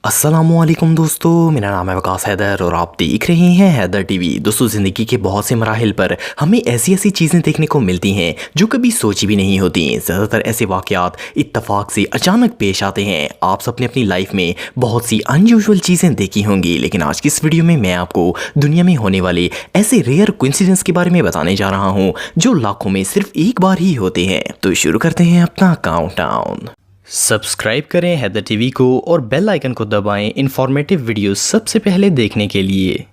अस्सलामुअलैकुम दोस्तों, मेरा नाम है वकास हैदर और आप देख रहे हैं हैदर टीवी। दोस्तों, ज़िंदगी के बहुत से मराहिल पर हमें ऐसी ऐसी चीज़ें देखने को मिलती हैं जो कभी सोची भी नहीं होती। ज़्यादातर ऐसे वाक़यात इत्तफाक से अचानक पेश आते हैं। आप सबने अपनी लाइफ में बहुत सी अनयूजुअल चीज़ें देखी होंगी, लेकिन आज की इस वीडियो में मैं आपको दुनिया में होने वाले ऐसे रेयर कोइंसिडेंस के बारे में बताने जा रहा हूँ जो लाखों में सिर्फ एक बार ही होते हैं। तो शुरू करते हैं अपना काउंटडाउन। सब्सक्राइब करें हैदर टीवी को और बेल आइकन को दबाएं इंफॉर्मेटिव वीडियो सबसे पहले देखने के लिए।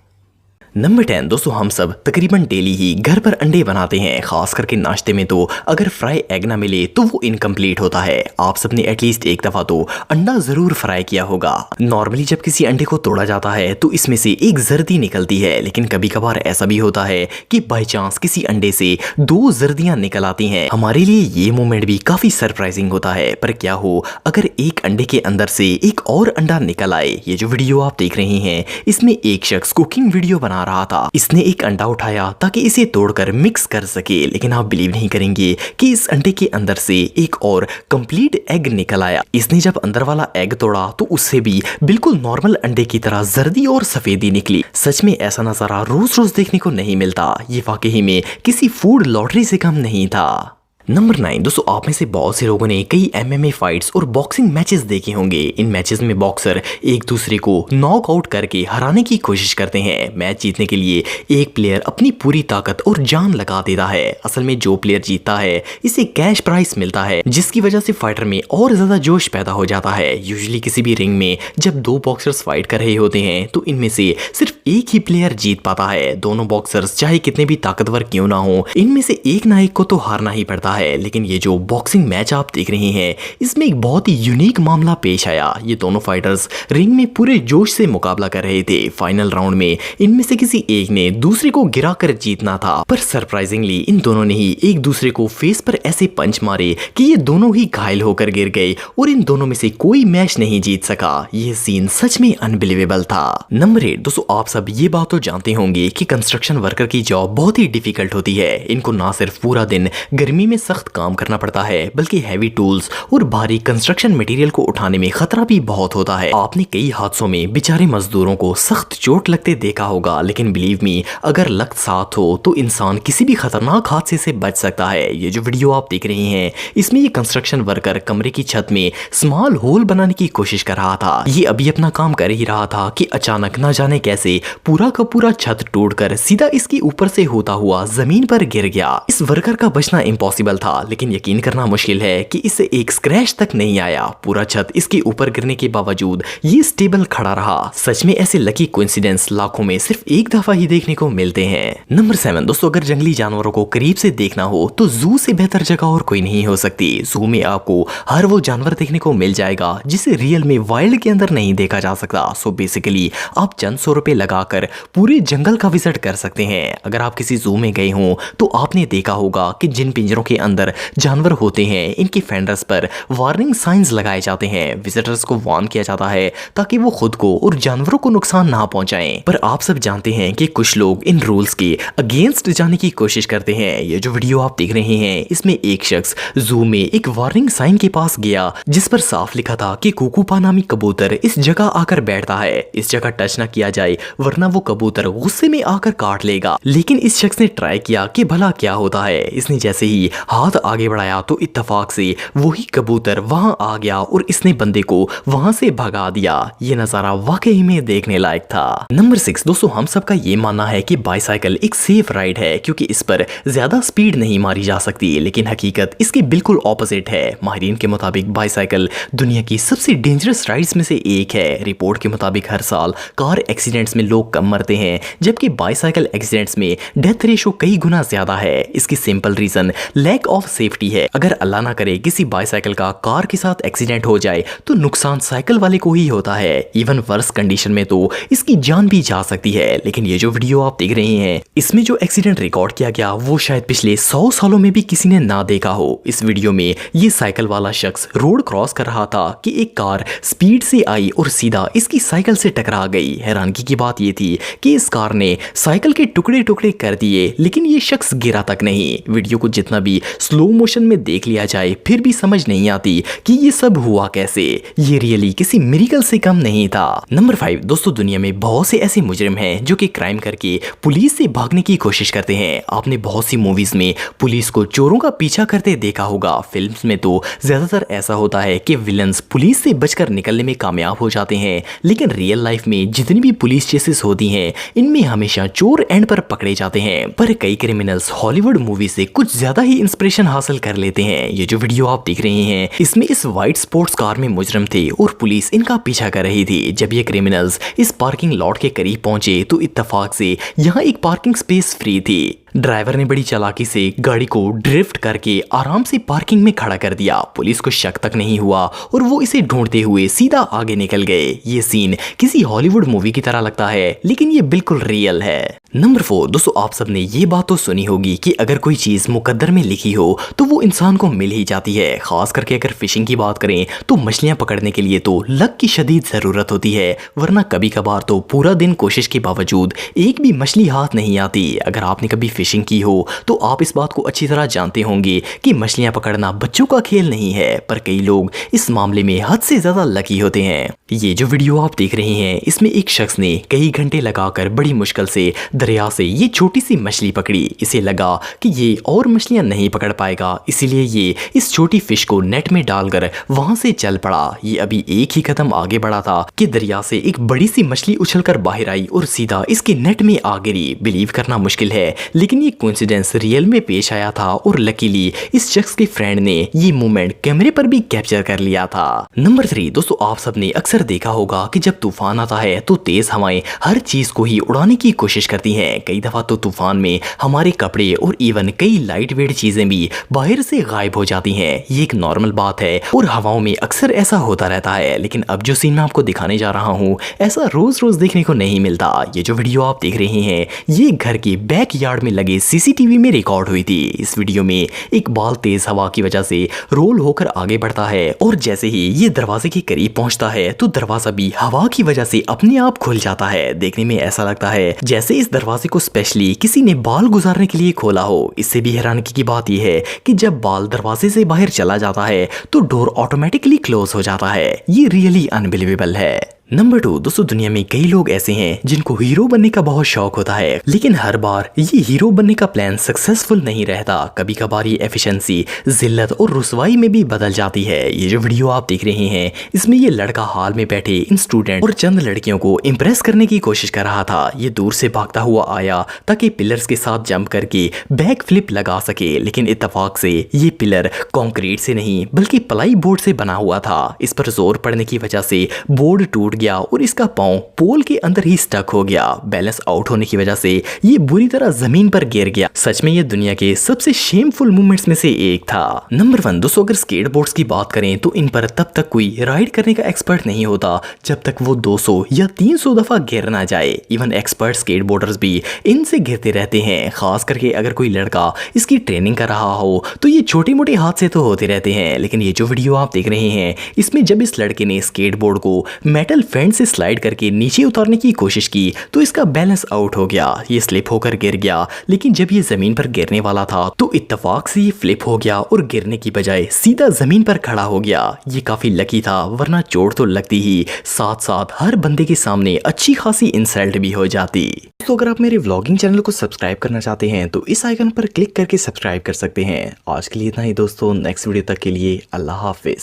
नंबर 10 दोस्तों, हम सब तकरीबन डेली ही घर पर अंडे बनाते हैं। खास करके नाश्ते में तो अगर फ्राई एग ना मिले तो वो इनकम्प्लीट होता है। आप सबने एटलीस्ट एक दफ़ा तो अंडा ज़रूर फ्राई किया होगा। नॉर्मली जब किसी अंडे को तोड़ा जाता है तो इसमें से एक जर्दी निकलती है, लेकिन कभी कभार ऐसा भी होता है कि बाई चांस किसी अंडे से दो जर्दियाँ निकल आती हैं। हमारे लिए ये मोमेंट भी काफ़ी सरप्राइजिंग होता है। पर क्या हो अगर एक अंडे के अंदर से एक और अंडा निकल आए। ये जो वीडियो आप देख रहे हैं इसमें एक शख्स कुकिंग वीडियो बना रहा था। इसने एक अंडा उठाया ताकि इसे तोड़कर मिक्स कर सके, लेकिन आप बिलीव नहीं करेंगे कि इस अंडे के अंदर से एक और कंप्लीट एग निकल आया। इसने जब अंदर वाला एग तोड़ा तो उससे भी बिल्कुल नॉर्मल अंडे की तरह जर्दी और सफेदी निकली। सच में ऐसा नजारा रोज रोज देखने को नहीं मिलता। ये वाकई में किसी फूड लॉटरी से कम नहीं था। नंबर 9 दोस्तों, आप में से बहुत से लोगों ने कई MMA फाइट्स और बॉक्सिंग मैचेस देखे होंगे। इन मैचेस में बॉक्सर एक दूसरे को नॉकआउट करके हराने की कोशिश करते हैं। मैच जीतने के लिए एक प्लेयर अपनी पूरी ताकत और जान लगा देता है। असल में जो प्लेयर जीतता है इसे कैश प्राइस मिलता है, जिसकी वजह से फाइटर में और ज्यादा जोश पैदा हो जाता है। यूजुअली किसी भी रिंग में जब दो बॉक्सर्स फाइट कर रहे होते हैं तो इनमें से सिर्फ एक ही प्लेयर जीत पाता है। दोनों बॉक्सर्स चाहे कितने भी ताकतवर क्यों ना हो, इनमें से एक ना एक को तो हारना ही पड़ता है। लेकिन ये जो बॉक्सिंग मैच आप देख रहे हैं इसमें एक बहुत ही यूनिक मामला पेश आया। ये दोनों फाइटर्स रिंग में पूरे जोश से मुकाबला कर रहे थे। फाइनल राउंड में इनमें से किसी एक ने दूसरे को गिराकर जीतना था, पर सरप्राइजिंगली इन दोनों ने ही एक दूसरे को फेस पर ऐसे पंच मारे कि ये दोनों ही घायल होकर गिर गए और इन दोनों में से कोई मैच नहीं जीत सका। ये सीन सच में अनबिलीवेबल था। नंबर 8 दोस्तों, आप सब ये बात तो जानते होंगे कि कंस्ट्रक्शन वर्कर की जॉब बहुत ही डिफिकल्ट होती है। इनको ना सिर्फ पूरा दिन गर्मी में सख्त काम करना पड़ता है, बल्कि हैवी टूल्स और भारी कंस्ट्रक्शन मटेरियल को उठाने में खतरा भी बहुत होता है। आपने कई हादसों में बेचारे मजदूरों को सख्त चोट लगते देखा होगा, लेकिन बिलीव मी अगर लक साथ हो तो इंसान किसी भी खतरनाक हादसे से बच सकता है। ये जो वीडियो आप देख रहे हैं इसमें ये कंस्ट्रक्शन वर्कर कमरे की छत में स्मॉल होल बनाने की कोशिश कर रहा था। ये अभी अपना काम कर ही रहा था कि अचानक ना जाने कैसे पूरा का पूरा छत टूटकर सीधा इसके ऊपर से होता हुआ जमीन पर गिर गया। इस वर्कर का बचना इम्पॉसिबल था, लेकिन यकीन करना मुश्किल है कि इससे एक स्क्रैच तक नहीं आया। पूरा छत इसके ऊपर गिरने के बावजूद ये स्टेबल खड़ा रहा। सच में ऐसे लकी कोइंसिडेंस लाखों में सिर्फ एक दफा ही देखने को मिलते हैं। नंबर 7 दोस्तों, अगर जंगली जानवरों को करीब से देखना हो तो जू से बेहतर जगह और कोई नहीं हो सकती। जू में आपको हर वो जानवर देखने को मिल जाएगा जिसे रियल में वाइल्ड के अंदर नहीं देखा जा सकता। सो बेसिकली आप चंद सौ रुपए लगाकर पूरे जंगल का विजिट कर सकते हैं। अगर आप किसी जू में गए हों तो आपने देखा होगा कि जिन पिंजरों के अंदर जानवर होते हैं इनके फेंडर्स पर वार्निंग साइंस लगाए जाते हैं। विजिटर्स को वार्न किया जाता है ताकि वो खुद को और जानवरों को नुकसान ना पहुंचाएं। पर आप सब जानते हैं कि कुछ लोग इन रूल्स के अगेंस्ट जाने की कोशिश करते हैं। ये जो वीडियो आप देख रहे हैं इसमें एक शख्स जू में एक वार्निंग साइन के पास गया जिस पर साफ लिखा था कि कुकुपा नामी कबूतर इस जगह आकर बैठता है। इस जगह टच ना किया जाए वरना वो कबूतर गुस्से में आकर काट लेगा। लेकिन इस शख्स ने ट्राई किया कि भला क्या होता है। इसने जैसे ही हाथ आगे बढ़ाया तो इत्तेफाक से वही कबूतर वहां आ गया और इसने बंदे को वहां से भगा दिया। ये नजारा वाकई में देखने लायक था। नंबर 6 दोस्तों, हम सबका ये मानना है कि बाइसाइकिल एक सेफ राइड है क्योंकि इस पर ज्यादा स्पीड नहीं मारी जा सकती, लेकिन हकीकत इसके बिल्कुल ऑपोजिट है। माहिरीन के मुताबिक बाइसाइकिल दुनिया की सबसे डेंजरस राइड्स में से एक है। रिपोर्ट के मुताबिक हर साल कार एक्सीडेंट्स में लोग कम मरते हैं, जबकि बाइसाइकिल एक्सीडेंट्स में डेथ रेशो कई गुना ज्यादा है। इसकी simple reason lack of safety है। अगर अल्लाह ना करे किसी बाइसाइकिल का कार के साथ एक्सीडेंट हो जाए तो नुकसान साइकिल वाले को ही होता है। इवन वर्स कंडीशन में तो इसकी जान भी जा सकती है। लेकिन ये जो वीडियो आप देख रहे हैं इसमें जो एक्सीडेंट रिकॉर्ड किया गया वो शायद पिछले 100 सालों में भी किसी ने ना देखा हो। इस वीडियो में ये साइकिल वाला शख्स रोड क्रॉस कर रहा था कि एक कार स्पीड से आई और सीधा इसकी साइकिल से टकरा गई। हैरानगी की बात ये थी कि इस कार ने साइकिल के टुकड़े टुकड़े कर दिए, लेकिन ये शख्स गिरा तक नहीं। वीडियो को जितना भी स्लो मोशन में देख लिया जाए फिर भी समझ नहीं आती कि ये सब हुआ कैसे। ये रियली किसी मिरेकल से कम नहीं था। नंबर 5 दोस्तों, दुनिया में बहुत से ऐसे मुजरिम हैं जो कि क्राइम करके पुलिस से भागने की कोशिश करते हैं। आपने बहुत सी मूवीज में पुलिस को चोरों का पीछा करते देखा होगा। फिल्म्स में तो ज्यादातर ऐसा होता है कि विलन्स पुलिस से बचकर निकलने में कामयाब हो जाते हैं, लेकिन रियल लाइफ में जितनी भी पुलिस चेसेस होती हैं इनमें हमेशा चोर एंड पर पकड़े जाते हैं। पर कई क्रिमिनल्स हॉलीवुड मूवी से कुछ ज्यादा ही इंस्पिरेशन हासिल कर लेते हैं। ये जो वीडियो आप देख रहे हैं इसमें इस व्हाइट स्पोर्ट्स कार में मुजरिम थे और पुलिस इनका पीछा कर रही थी। जब ये क्रिमिनल्स इस पार्किंग लॉट के करीब पहुंचे तो इत्तेफाक से यहाँ एक पार्किंग स्पेस फ्री थी। ड्राइवर ने बड़ी चालाकी से गाड़ी को ड्रिफ्ट करके आराम से पार्किंग में खड़ा कर दिया। पुलिस को शक तक नहीं हुआ और वो इसे ढूंढते हुए सीधा आगे निकल गए। ये सीन किसी हॉलीवुड मूवी की तरह लगता है लेकिन ये बिल्कुल रियल है। नंबर 4 दोस्तों, आप सबने ये बात तो सुनी होगी कि अगर कोई चीज मुकद्दर में लिखी हो तो वो इंसान को मिल ही जाती है। खास करके अगर फिशिंग की बात करें तो मछलियां पकड़ने के लिए तो लक की शदीद जरूरत होती है, वरना कभी कभार तो पूरा दिन कोशिश के बावजूद एक भी मछली हाथ नहीं आती। अगर आपने कभी फिशिंग की हो तो आप इस बात को अच्छी तरह जानते होंगे कि मछलियां पकड़ना बच्चों का खेल नहीं है, पर कई लोग इस मामले में हद से ज्यादा लकी होते हैं। ये जो वीडियो आप देख रहे हैं इसमें एक शख्स ने कई घंटे लगाकर बड़ी मुश्किल से दरिया से ये छोटी सी मछली पकड़ी। इसे लगा कि ये और मछलियां नहीं पकड़ पाएगा, इसीलिए ये इस छोटी फिश को नेट में डालकर वहां से चल पड़ा। ये अभी एक ही कदम आगे बढ़ा था कि दरिया से एक बड़ी सी मछली उछलकर बाहर आई और सीधा इसके नेट में आ गिरी। बिलीव करना मुश्किल है लेकिन ये कोइंसिडेंस रियल में पेश आया था और लकीली इस शख्स के फ्रेंड ने ये मोमेंट कैमरे पर भी कैप्चर कर लिया था। नंबर 3 दोस्तों, आप सबने अक्सर देखा होगा कि जब तूफान आता है तो तेज हवाएं हर चीज को ही उड़ाने की कोशिश करती हैं। कई दफा तो तूफान में हमारे कपड़े और इवन कई लाइट वेट चीजें भी बाहर से गायब हो जाती हैं। ये एक नॉर्मल बात है और हवाओं में अक्सर ऐसा होता रहता है, लेकिन अब जो सीन मैं आपको दिखाने जा रहा हूँ ऐसा रोज रोज देखने को नहीं मिलता। ये जो वीडियो आप देख रहे हैं ये घर के बैक यार्ड में लगे सीसीटीवी में रिकॉर्ड हुई थी। इस वीडियो में एक बाल तेज हवा की वजह से रोल होकर आगे बढ़ता है और जैसे ही ये दरवाजे के करीब पहुंचता है तो दरवाजा भी हवा की वजह से अपने आप खुल जाता है। देखने में ऐसा लगता है जैसे इस दरवाजे को स्पेशली किसी ने बाल गुजारने के लिए खोला हो। इससे भी हैरानी की बात यह है कि जब बाल दरवाजे से बाहर चला जाता है तो डोर ऑटोमेटिकली क्लोज हो जाता है। ये रियली अनबिलीवेबल है। नंबर 2 दोस्तों, दुनिया में कई लोग ऐसे हैं जिनको हीरो बनने का बहुत शौक होता है, लेकिन हर बार ये हीरो बनने का प्लान सक्सेसफुल नहीं रहता। कभी कभार ये एफिशिएंसी जिल्लत और रुसवाई में भी बदल जाती है। ये जो वीडियो आप देख रहे हैं इसमें ये लड़का हाल में बैठे इन स्टूडेंट और चंद लड़कियों को इम्प्रेस करने की कोशिश कर रहा था। ये दूर से भागता हुआ आया ताकि पिलर्स के साथ जंप करके बैक फ्लिप लगा सके, लेकिन इत्तेफाक से ये पिलर कंक्रीट से नहीं बल्कि प्लाई बोर्ड से बना हुआ था। इस पर जोर पड़ने की वजह से बोर्ड टूट गया और इसका पांव पोल के अंदर ही स्टक हो गया। बैलेंस आउट होने की वजह से ये बुरी तरह जमीन पर गिर गया। सच में ये दुनिया के सबसे शेमफुल मोमेंट्स में से एक था। नंबर 1 दोस्तों, अगर स्केटबोर्ड्स की बात करें तो इन पर तब तक कोई राइड करने का एक्सपर्ट नहीं होता जब तक वो 200 या 300 दफा गिर ना जाए। इवन एक्सपर्ट स्केटबोर्डर्स भी इनसे गिरते रहते हैं। खास करके अगर कोई लड़का इसकी ट्रेनिंग कर रहा हो तो ये छोटे मोटे हादसे तो होते रहते हैं। लेकिन ये जो वीडियो आप देख रहे हैं इसमें जब इस लड़के ने स्केटबोर्ड को मेटल फेंस से स्लाइड करके नीचे उतारने की कोशिश की तो इसका बैलेंस आउट हो गया। ये स्लिप होकर गिर गया, लेकिन जब ये जमीन पर गिरने वाला था तो इत्तेफाक से ये फ्लिप हो गया और गिरने की बजाय सीधा जमीन पर खड़ा हो गया। ये काफी लकी था, वरना चोट तो लगती ही साथ साथ हर बंदे के सामने अच्छी खासी इंसल्ट भी हो जाती। तो अगर आप मेरे व्लॉगिंग चैनल को सब्सक्राइब करना चाहते हैं तो इस आइकन पर क्लिक करके सब्सक्राइब कर सकते हैं। आज के लिए इतना ही दोस्तों, नेक्स्ट वीडियो तक के लिए अल्लाह हाफिज।